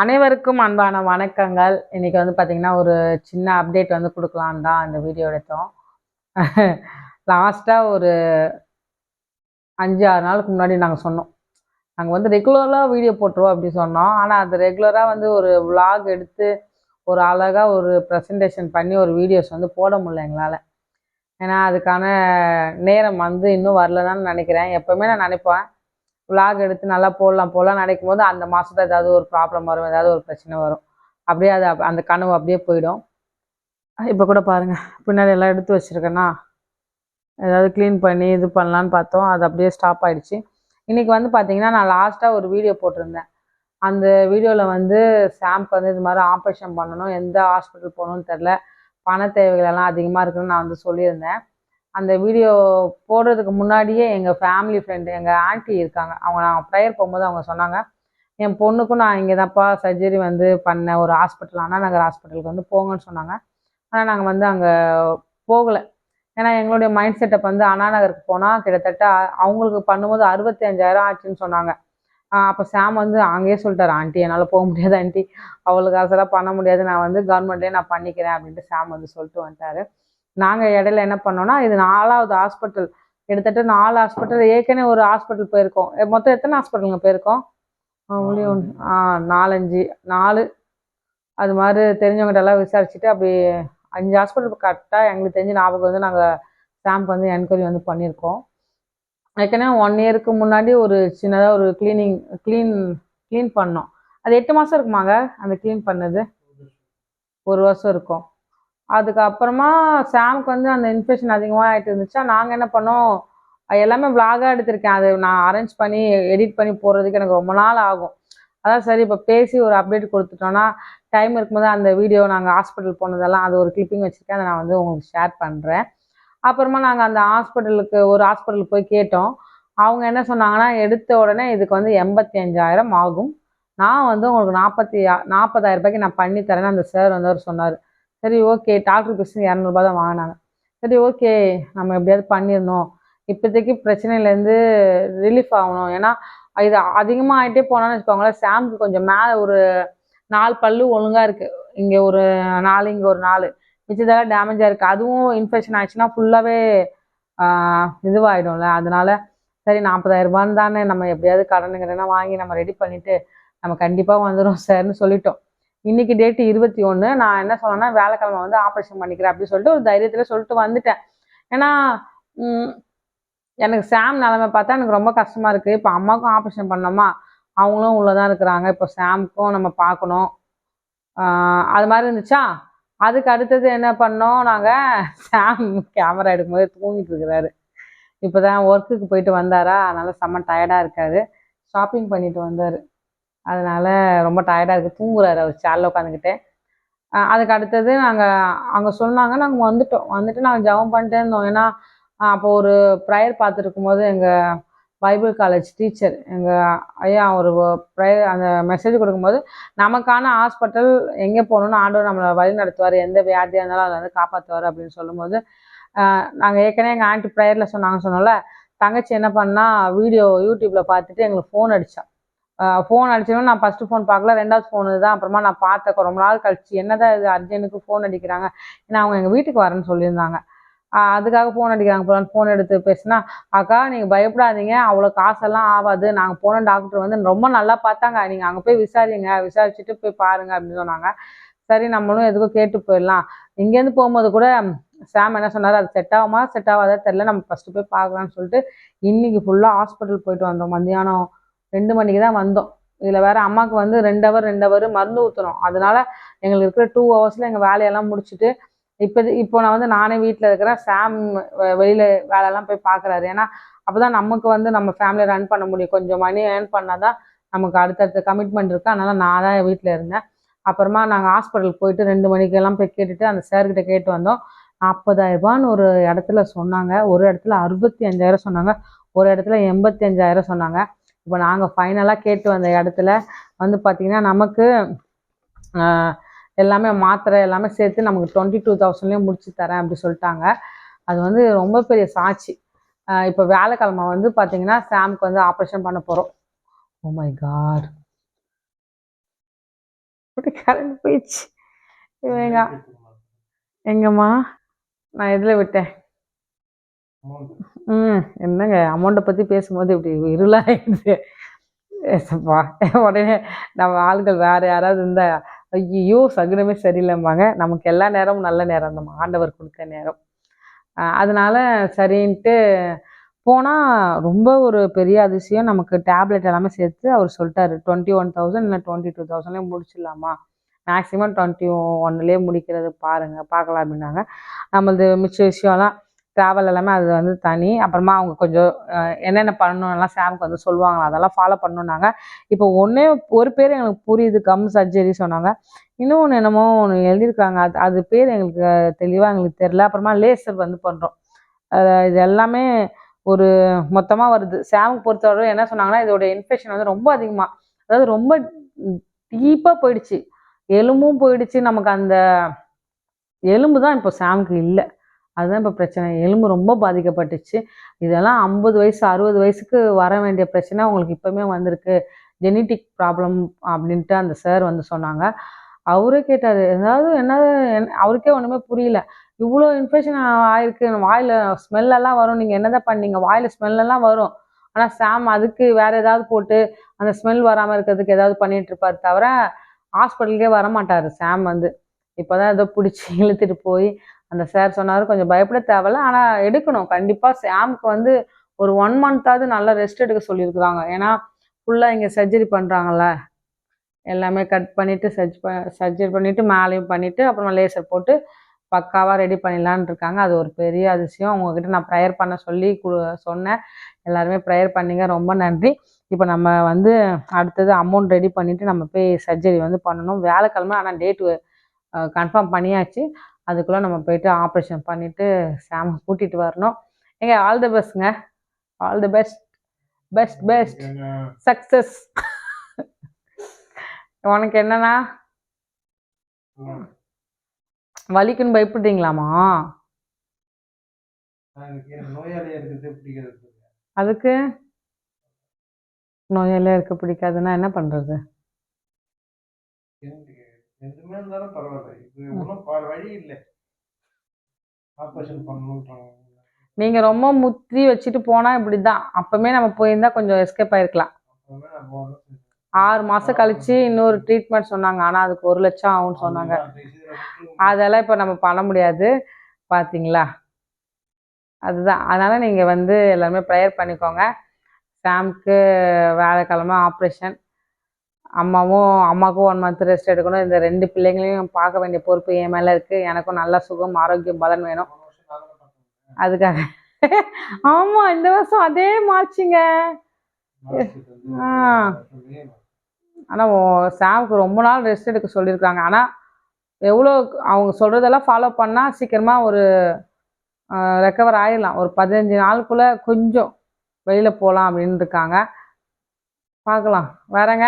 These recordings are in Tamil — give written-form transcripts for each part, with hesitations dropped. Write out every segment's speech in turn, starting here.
அனைவருக்கும் அன்பான வணக்கங்கள். இன்னைக்கு வந்து பார்த்தீங்கன்னா ஒரு சின்ன அப்டேட் வந்து கொடுக்கலான்னு தான் இந்த வீடியோ எடுத்தோம். லாஸ்ட்டாக ஒரு 5-6 நாளுக்கு முன்னாடி நாங்கள் சொன்னோம், நாங்கள் வந்து ரெகுலராக வீடியோ போட்டுருவோம் அப்படி சொன்னோம். ஆனால் அது ரெகுலராக வந்து ஒரு விலாக் எடுத்து ஒரு அழகாக ஒரு ப்ரெசன்டேஷன் பண்ணி ஒரு வீடியோஸ் வந்து போட முடியல எங்களால். ஏன்னா அதுக்கான நேரம் வந்து இன்னும் வரலதான்னு நினைக்கிறேன். எப்போவுமே நான் நினைப்பேன் விலாக் எடுத்து நல்லா போடலாம் நினைக்கும் போது அந்த மாதத்துல ஏதாவது ஒரு ப்ராப்ளம் வரும், ஏதாவது ஒரு பிரச்சனை வரும். அப்படியே அது அந்த கனவு அப்படியே போயிடும். இப்போ கூட பாருங்கள், பின்னாடி எல்லாம் எடுத்து வச்சுருக்கேன்னா ஏதாவது க்ளீன் பண்ணி இது பண்ணலான்னு பார்த்தோம், அது அப்படியே ஸ்டாப் ஆகிடுச்சு. இன்றைக்கி வந்து பார்த்திங்கன்னா நான் லாஸ்ட்டாக ஒரு வீடியோ போட்டிருந்தேன். அந்த வீடியோவில் வந்து சாம்க்கு வந்து இது மாதிரி ஆப்ரேஷன் பண்ணணும், எந்த ஹாஸ்பிட்டல் போகணுன்னு தெரில, பண தேவைகளெல்லாம் அதிகமாக இருக்குதுன்னு நான் வந்து சொல்லியிருந்தேன். அந்த வீடியோ போடுறதுக்கு முன்னாடியே எங்கள் ஃபேமிலி ஃப்ரெண்டு, எங்கள் ஆண்டி இருக்காங்க, அவங்க நான் ப்ரேயர் போகும்போது அவங்க சொன்னாங்க, என் பொண்ணுக்கும் நான் இங்கே தான்ப்பா சர்ஜரி வந்து பண்ணேன், ஒரு ஹாஸ்பிட்டல் அண்ணா நகர் ஹாஸ்பிட்டலுக்கு வந்து போங்கன்னு சொன்னாங்க. ஆனால் நாங்கள் வந்து அங்கே போகலை. ஏன்னா எங்களுடைய மைண்ட் செட்டப் வந்து அண்ணா நகருக்கு போனால் கிட்டத்தட்ட அவங்களுக்கு பண்ணும்போது 65,000 ஆச்சுன்னு சொன்னாங்க. அப்போ சாம் வந்து அங்கேயே சொல்லிட்டார், ஆண்டி என்னால் போக முடியாது ஆண்டி, அவளுக்கு அதெல்லாம் பண்ண முடியாது, நான் வந்து கவர்மெண்ட்லேயே நான் பண்ணிக்கிறேன் அப்படின்ட்டு சாம் வந்து சொல்லிட்டு வந்துட்டார். நாங்கள் இடையில என்ன பண்ணோன்னா, இது 4வது ஹாஸ்பிட்டல், கிட்டத்தட்ட 4 ஹாஸ்பிட்டல், ஏற்கனவே ஒரு ஹாஸ்பிட்டல் போயிருக்கோம். மொத்தம் எத்தனை ஹாஸ்பிட்டலுங்க போயிருக்கோம்? 4 அது மாதிரி தெரிஞ்சவங்ககிட்ட எல்லாம் விசாரிச்சுட்டு அப்படி 5 ஹாஸ்பிட்டல் கரெக்டாக எங்களுக்கு தெரிஞ்ச ஞாபகம் வந்து நாங்கள் சாம்ப் வந்து என்கொயரி வந்து பண்ணியிருக்கோம். ஏற்கனவே 1 இயருக்கு முன்னாடி ஒரு சின்னதாக ஒரு க்ளீன் பண்ணோம். அது 8 மாதம் இருக்குமாங்க அந்த க்ளீன் பண்ணது? 1 வருஷம் இருக்கும். அதுக்கப்புறமா சாம்க்கு வந்து அந்த இன்ஃபெக்ஷன் அதிகமாக ஆகிட்டு இருந்துச்சா, நாங்கள் என்ன பண்ணோம், எல்லாமே விலாகாக எடுத்திருக்கேன், அது நான் அரேஞ்ச் பண்ணி எடிட் பண்ணி போடுறதுக்கு எனக்கு ரொம்ப நாள் ஆகும். அதான் சரி இப்போ பேசி ஒரு அப்டேட் கொடுத்துட்டோன்னா டைம் இருக்கும்போது அந்த வீடியோ நாங்கள் ஹாஸ்பிட்டல் போனதெல்லாம் அது ஒரு கிளிப்பிங் வச்சுருக்கேன், அதை நான் வந்து உங்களுக்கு ஷேர் பண்ணுறேன். அப்புறமா நாங்கள் அந்த ஒரு ஹாஸ்பிட்டலுக்கு போய் கேட்டோம். அவங்க என்ன சொன்னாங்கன்னா, எடுத்த உடனே இதுக்கு வந்து 85,000 ஆகும், நான் வந்து உங்களுக்கு 40,000 ரூபாய்க்கு நான் பண்ணி தரேன்னு அந்த சார் வந்து அவர் சொன்னார். சரி ஓகே, டாக்டர் பீஸும் 200 தான் வாங்கினாங்க. சரி ஓகே, நம்ம எப்படியாவது பண்ணிடணும், இப்போதைக்கு பிரச்சனையிலேருந்து ரிலீஃப் ஆகணும். ஏன்னா இது அதிகமாக ஆகிட்டே போனான்னு வச்சுக்கோங்களேன், சாம்க்கு கொஞ்சம் மேலே ஒரு 4 பல்லு ஒழுங்காக இருக்குது, இங்கே ஒரு 4, இங்கே ஒரு 4, மிச்சதெல்லாம் டேமேஜாக இருக்குது. அதுவும் இன்ஃபெக்ஷன் ஆயிடுச்சுன்னா ஃபுல்லாகவே இதுவாகிடும்ல. அதனால சரி 40,000 ரூபான்னு தானே, நம்ம எப்படியாவது கடனுங்கிறனா வாங்கி நம்ம ரெடி பண்ணிவிட்டு நம்ம கண்டிப்பாக வந்துடும் சார்னு சொல்லிட்டோம். இன்றைக்கி டேட்டு 21. நான் என்ன சொன்னேன்னா, வியாழக்கிழமை வந்து ஆப்ரேஷன் பண்ணிக்கிறேன் அப்படின்னு சொல்லிட்டு ஒரு தைரியத்தில் சொல்லிட்டு வந்துட்டேன். ஏன்னா எனக்கு சாம் நிலமை பார்த்தா எனக்கு ரொம்ப கஷ்டமாக இருக்குது. இப்போ அம்மாவுக்கும் ஆப்ரேஷன் பண்ணோமா, அவங்களும் உள்ளே தான் இருக்கிறாங்க, இப்போ சாம்க்கும் நம்ம பார்க்கணும், அது மாதிரி இருந்துச்சா. அதுக்கு அடுத்தது என்ன பண்ணோம், நாங்கள் சாம் கேமரா எடுக்கும்போது தூங்கிட்டு இருக்கிறாரு. இப்போ தான் ஒர்க்குக்கு போயிட்டு வந்தாரா, அதனால் செம்ம டயர்டாக இருக்கார், ஷாப்பிங் பண்ணிட்டு வந்தார், அதனால் ரொம்ப டயர்டாக இருக்குது, தூங்குறாரு அவர் சேரில் உட்காந்துக்கிட்டே. அதுக்கு அடுத்தது நாங்கள் அங்கே சொன்னாங்க, நாங்கள் வந்துட்டு நாங்கள் ஜெபம் பண்ணிட்டே இருந்தோம். ஏன்னா அப்போ ஒரு ப்ரேயர் பார்த்துருக்கும்போது எங்கள் பைபிள் காலேஜ் டீச்சர் எங்கள் ஐயா ஒரு ப்ரேயர் அந்த மெசேஜ் கொடுக்கும்போது, நமக்கான ஹாஸ்பிட்டல் எங்கே போகணுன்னு ஆண்டவர் நம்மளை வழி நடத்துவார், எந்த வியாதியாக இருந்தாலும் அதில் வந்து காப்பாற்றுவார் அப்படின்னு சொல்லும்போது, நாங்கள் ஏற்கனவே எங்கள் ஆண்டி ப்ரேயரில் சொன்னோம்ல, தங்கச்சி என்ன பண்ணால் வீடியோ யூடியூப்பில் பார்த்துட்டு எங்களுக்கு ஃபோன் அடித்தான். ஃபோன் அடிச்சோன்னா நான் ஃபஸ்ட்டு ஃபோன் பார்க்கல, 2வது ஃபோனு தான் அப்புறமா நான் பார்த்தேன். ரொம்ப நாள் கழிச்சு என்னதான் இது அர்ஜென்ட்டுக்கு ஃபோன் அடிக்கிறாங்க, ஏன்னா அவங்க எங்கள் வீட்டுக்கு வரேன்னு சொல்லியிருந்தாங்க, அதுக்காக ஃபோன் அடிக்கிறாங்க போலான்னு ஃபோன் எடுத்து பேசினா, அக்கா நீங்கள் பயப்படாதீங்க, அவ்வளோ காசெல்லாம் ஆகாது, நாங்கள் போன டாக்டர் வந்து ரொம்ப நல்லா பார்த்தாங்க, நீங்கள் அங்கே போய் விசாரிச்சுட்டு போய் பாருங்கள் அப்படின்னு சொன்னாங்க. சரி நம்மளும் எதுக்கும் கேட்டு போயிடலாம். இங்கேருந்து போகும்போது கூட சாம் என்ன சொன்னார், அது செட் ஆகாதா தெரில, நம்ம ஃபஸ்ட்டு போய் பார்க்கலான்னு சொல்லிட்டு இன்றைக்கி ஃபுல்லாக ஹாஸ்பிட்டல் போயிட்டு வந்தோம். மத்தியானம் 2 மணிக்கு தான் வந்தோம். இதில் வேறு அம்மாவுக்கு வந்து 2 ஹவர் மருந்து ஊற்றணும், அதனால் எங்களுக்கு இருக்கிற 2 ஹவர்ஸில் எங்கள் வேலையெல்லாம் முடிச்சுட்டு இப்போ நான் வந்து நானே வீட்டில் இருக்கிறேன், சாம் வெளியில் வேலையெல்லாம் போய் பார்க்குறாரு. ஏன்னா அப்போ தான் நமக்கு வந்து நம்ம ஃபேமிலியை ரன் பண்ண முடியும், கொஞ்சம் மணி ஏர்ன் பண்ணால் தான் நமக்கு அடுத்தடுத்த கமிட்மெண்ட் இருக்குது. அதனால் நான் தான் வீட்டில் இருந்தேன். அப்புறமா நாங்கள் ஹாஸ்பிட்டலுக்கு போயிட்டு 2 மணிக்கெல்லாம் போய் கேட்டுட்டு அந்த சார்கிட்ட கேட்டு வந்தோம். 40,000 ரூபான்னு ஒரு இடத்துல சொன்னாங்க, ஒரு இடத்துல 65,000 சொன்னாங்க, ஒரு இடத்துல 85,000 சொன்னாங்க. இப்போ நாங்கள் ஃபைனலாக கேட்டு வந்த இடத்துல வந்து பார்த்திங்கன்னா நமக்கு எல்லாமே மாத்திரை எல்லாமே சேர்த்து நமக்கு 22,000லேயே முடிச்சு தரேன் அப்படி சொல்லிட்டாங்க. அது வந்து ரொம்ப பெரிய சாட்சி. இப்போ வியாழக்கிழமை வந்து பார்த்திங்கன்னா சாம்க்கு வந்து ஆப்ரேஷன் பண்ண போகிறோம். Oh my God. கரண்ட் போயிடுச்சு. எங்க எங்கம்மா நான் எதில் விட்டேன்? என்னங்க அமௌண்ட்டை பற்றி பேசும்போது இப்படி இருளாயிடுது. ஏசப்பா உடனே நம்ம ஆளுகள் வேறு யாராவது இருந்தால் ஐயோ சகுனமே சரியில்லைம்பாங்க. நமக்கு எல்லா நேரமும் நல்ல நேரம் நம்ம ஆண்டவர் கொடுத்த நேரம். அதனால சரின்ட்டு போனால் ரொம்ப ஒரு பெரிய அதிசயம். நமக்கு டேப்லெட் எல்லாமே சேர்த்து அவர் சொல்லிட்டாரு 21,000 இல்லை 22,000 முடிச்சிடலாமா, மேக்ஸிமம் 21லேயே முடிக்கிறது பார்க்கலாம் அப்படின்னாங்க. நம்மளது மிச்ச விஷயம்லாம் ட்ராவல் எல்லாமே அது வந்து தனி. அப்புறமா அவங்க கொஞ்சம் என்னென்ன பண்ணணும்லாம் சாம்க்கு வந்து சொல்லுவாங்களா, அதெல்லாம் ஃபாலோ பண்ணணுன்னாங்க. இப்போ ஒரு பேர் எங்களுக்கு புரியுது, கம் சர்ஜரி சொன்னாங்க. இன்னொன்று என்னமோ ஒன்று எழுதியிருக்காங்க, அது பேர் எங்களுக்கு தெளிவாக எங்களுக்கு தெரில. அப்புறமா லேசர் வந்து பண்ணுறோம். இது எல்லாமே ஒரு மொத்தமாக வருது. சாமுக்கு பொறுத்தவரை என்ன சொன்னாங்கன்னா, இதோட இன்ஃபெக்ஷன் வந்து ரொம்ப அதிகமாக, அதாவது ரொம்ப டீப்பாக போயிடுச்சு, எலும்பும் போயிடுச்சு. நமக்கு அந்த எலும்பு தான் இப்போ சாமுக்கு இல்லை, அதுதான் இப்போ பிரச்சனை. எலும்பு ரொம்ப பாதிக்கப்பட்டுச்சு. இதெல்லாம் 50 வயசு 60 வயசுக்கு வர வேண்டிய பிரச்சனை உங்களுக்கு இப்போவுமே வந்திருக்கு, ஜெனட்டிக் ப்ராப்ளம் அப்படின்ட்டு அந்த சார் வந்து சொன்னாங்க. அவரே கேட்டார், ஏதாவது அவருக்கே ஒன்றுமே புரியல. இவ்வளோ இன்ஃபெக்ஷன் ஆயிருக்கு, வாயில் ஸ்மெல்லெல்லாம் வரும், நீங்கள் என்னதான் பண்ணீங்க, வாயில் ஸ்மெல்லெல்லாம் வரும். ஆனால் சாம் அதுக்கு வேறு ஏதாவது போட்டு அந்த ஸ்மெல் வராமல் இருக்கிறதுக்கு ஏதாவது பண்ணிகிட்டு இருப்பார் தவிர ஹாஸ்பிட்டலுக்கே வரமாட்டார் சாம் வந்து. இப்போ தான் ஏதோ பிடிச்சி இழுத்துட்டு போய் அந்த சார் சொன்னார், கொஞ்சம் பயப்பட தேவையில்ல, ஆனால் எடுக்கணும் கண்டிப்பாக. சாமுக்கு வந்து ஒரு 1 மந்த்தாவது நல்லா ரெஸ்ட் எடுக்க சொல்லியிருக்கிறாங்க. ஏன்னா ஃபுல்லாக இங்கே சர்ஜரி பண்ணுறாங்கல்ல, எல்லாமே கட் பண்ணிவிட்டு சர்ஜரி பண்ணிவிட்டு மேலேயும் பண்ணிவிட்டு அப்புறமா லேசர் போட்டு பக்காவாக ரெடி பண்ணிடலான் இருக்காங்க. அது ஒரு பெரிய அதிசயம். உங்ககிட்ட நான் ப்ரேயர் பண்ண சொல்லி சொன்னேன். எல்லாருமே ப்ரேயர் பண்ணிங்க, ரொம்ப நன்றி. இப்போ நம்ம வந்து அடுத்தது அமௌண்ட் ரெடி பண்ணிவிட்டு நம்ம போய் சர்ஜரி வந்து பண்ணணும். வியாழக்கிழமை ஆனால் டேட்டு கன்ஃபார்ம் பண்ணியாச்சு. அதுக்குள்ளே நம்ம போயிட்டு ஆப்ரேஷன் பண்ணிவிட்டு சாம் கூட்டிகிட்டு வரணும். ஏங்க ஆல் தி பெஸ்ட்ங்க, all the best, best best success. உனக்கு என்னன்னா வலிக்குன்னு பயப்படுறீங்களாமா? அதுக்கு நோயாளியாக இருக்க பிடிக்காதுன்னா என்ன பண்ணுறது? நீங்கள் ரொம்ப முத்தி வச்சுட்டு போனால் இப்படி தான். அப்போமே நம்ம போயிருந்தால் கொஞ்சம் எஸ்கேப் ஆகிருக்கலாம். 6 மாதம் கழித்து இன்னொரு ட்ரீட்மெண்ட் சொன்னாங்க, ஆனால் அதுக்கு 1 லட்சம் ஆகும்னு சொன்னாங்க. அதெல்லாம் இப்போ நம்ம பண்ண முடியாது, பார்த்தீங்களா? அதுதான். அதனால் நீங்கள் வந்து எல்லாருமே ப்ரேயர் பண்ணிக்கோங்க. சாம்க்கு வியாழக்கிழமை ஆப்ரேஷன். அம்மாவுக்கும் 1 மந்த் ரெஸ்ட் எடுக்கணும். இந்த 2 பிள்ளைங்களையும் பார்க்க வேண்டிய பொறுப்பு என் மேலே இருக்குது. எனக்கும் நல்ல சுகம் ஆரோக்கியம் பலன் வேணும். அதுக்காக ஆமாம், இந்த வருஷம் அதே மார்ச்சுங்க. ஆனால் சாமுக்கு ரொம்ப நாள் ரெஸ்ட் எடுக்க சொல்லியிருக்காங்க. ஆனால் எவ்வளோ அவங்க சொல்கிறதெல்லாம் ஃபாலோ பண்ணால் சீக்கிரமாக ஒரு ரெக்கவர் ஆகிடலாம். ஒரு 15 நாளுக்குள்ளே கொஞ்சம் வெளியில் போகலாம் அப்படின்னு இருக்காங்க. பார்க்கலாம். வேறங்க,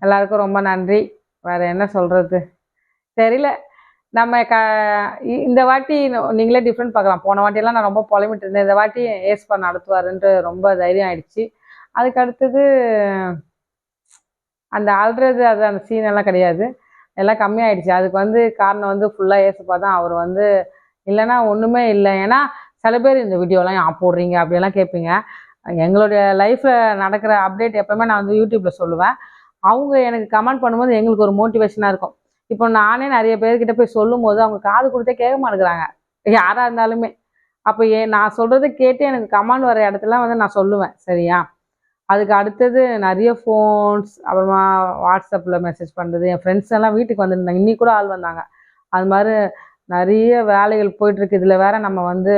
எல்லாருக்கும் ரொம்ப நன்றி. வேறு என்ன சொல்கிறது தெரியல. நம்ம இந்த வாட்டி நீங்களே டிஃப்ரெண்ட் பார்க்கலாம். போன வாட்டியெல்லாம் நான் ரொம்ப புலம்பிட்டு இருந்தேன். இந்த வாட்டி ஏஸ்பா நடத்துவாருன்ட்டு ரொம்ப தைரியம் ஆயிடுச்சு. அதுக்கு அடுத்தது அந்த அழுறது அந்த சீனெல்லாம் கிடையாது, எல்லாம் கம்மியாயிடுச்சு. அதுக்கு வந்து காரணம் வந்து ஃபுல்லாக ஏசப்பா தான். அவர் வந்து இல்லைன்னா ஒன்றுமே இல்லை. ஏன்னா சில பேர் இந்த வீடியோலாம் ஏன் போடுறீங்க அப்படியெல்லாம் கேட்பீங்க. எங்களுடைய லைஃப்பில் நடக்கிற அப்டேட் எப்போவுமே நான் வந்து யூடியூப்பில் சொல்லுவேன். அவங்க எனக்கு கமெண்ட் பண்ணும்போது எங்களுக்கு ஒரு மோட்டிவேஷனாக இருக்கும். இப்போ நானே நிறைய பேர்கிட்ட போய் சொல்லும் போது அவங்க காது கொடுத்தே கேட்க மாட்டேங்கிறாங்க, யாராக இருந்தாலுமே. அப்போ நான் சொல்கிறத கேட்டு எனக்கு கமெண்ட் வர இடத்துல வந்து நான் சொல்லுவேன், சரியா? அதுக்கு அடுத்தது நிறைய ஃபோன்ஸ், அப்புறமா வாட்ஸ்அப்பில் மெசேஜ் பண்ணுறது. என் ஃப்ரெண்ட்ஸ் எல்லாம் வீட்டுக்கு வந்துருந்தாங்க, இன்னி கூட ஆள் வந்தாங்க. அது மாதிரி நிறைய வேலைகள் போயிட்டுருக்கு. இதில் வேறு நம்ம வந்து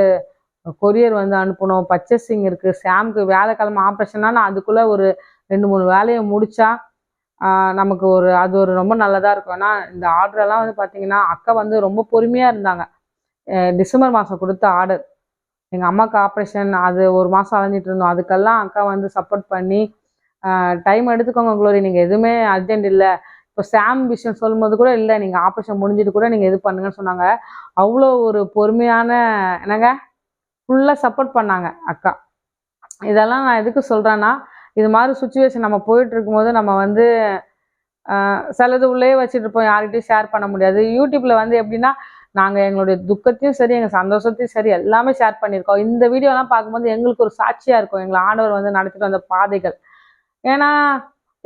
கொரியர் வந்து அனுப்பணும், பர்ச்சேசிங் இருக்குது. சாமுக்கு வியாழக்கிழமை ஆப்ரேஷன்னா நான் அதுக்குள்ளே ஒரு 2-3 வேலையை முடித்தா நமக்கு அது ஒரு ரொம்ப நல்லதாக இருக்கும். ஏன்னா இந்த ஆர்டரெல்லாம் வந்து பார்த்திங்கன்னா அக்கா வந்து ரொம்ப பொறுமையாக இருந்தாங்க. டிசம்பர் மாதம் கொடுத்த ஆர்டர், எங்கள் அம்மாவுக்கு ஆப்ரேஷன், அது 1 மாதம் அலைஞ்சிட்டு இருந்தோம். அதுக்கெல்லாம் அக்கா வந்து சப்போர்ட் பண்ணி டைம் எடுத்துக்கோங்க குளோரி, நீங்கள் எதுவுமே அர்ஜென்ட் இல்லை. இப்போ சாம் விஷயம் சொல்லும்போது கூட இல்லை, நீங்கள் ஆப்ரேஷன் முடிஞ்சிட்டு கூட நீங்கள் இது பண்ணுங்கன்னு சொன்னாங்க. அவ்வளோ ஒரு பொறுமையான என்னங்க ஃபுல்லாக சப்போர்ட் பண்ணாங்க அக்கா. இதெல்லாம் நான் எதுக்கு சொல்கிறேன்னா, இது மாதிரி சுச்சுவேஷன் நம்ம போயிட்டு இருக்கும்போது நம்ம வந்து சிலது உள்ளே வச்சுட்டு இருப்போம், யார்கிட்டையும் ஷேர் பண்ண முடியாது. யூடியூப்பில் வந்து எப்படின்னா நாங்கள் எங்களுடைய துக்கத்தையும் சரி எங்கள் சந்தோஷத்தையும் சரி எல்லாமே ஷேர் பண்ணியிருக்கோம். இந்த வீடியோலாம் பார்க்கும்போது எங்களுக்கு ஒரு சாட்சியாக இருக்கும் எங்களை ஆண்டவர் வந்து நடத்திட்டு வந்த பாதைகள். ஏன்னா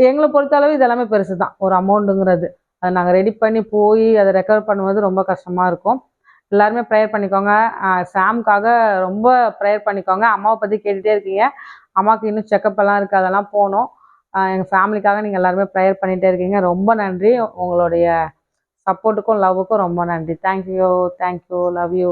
எங்களை பொறுத்தளவு இது எல்லாமே பெருசு தான், ஒரு அமௌண்ட்டுங்கிறது. அதை நாங்கள் ரெடி பண்ணி போய் அதை ரெக்கவர் பண்ணுவது ரொம்ப கஷ்டமாக இருக்கும். எல்லாருமே ப்ரேயர் பண்ணிக்கோங்க. சாம்காக ரொம்ப ப்ரேயர் பண்ணிக்கோங்க. அம்மாவை பற்றி கேட்டுகிட்டே இருக்கீங்க. அம்மாவுக்கு இன்னும் செக்கப் எல்லாம் இருக்குது, அதெல்லாம் போகணும். எங்கள் ஃபேமிலிக்காக நீங்கள் எல்லாருமே ப்ரேயர் பண்ணிகிட்டே இருக்கீங்க. ரொம்ப நன்றி. உங்களுடைய சப்போர்ட்டுக்கும் லவ்வுக்கும் ரொம்ப நன்றி. Thank you, love you.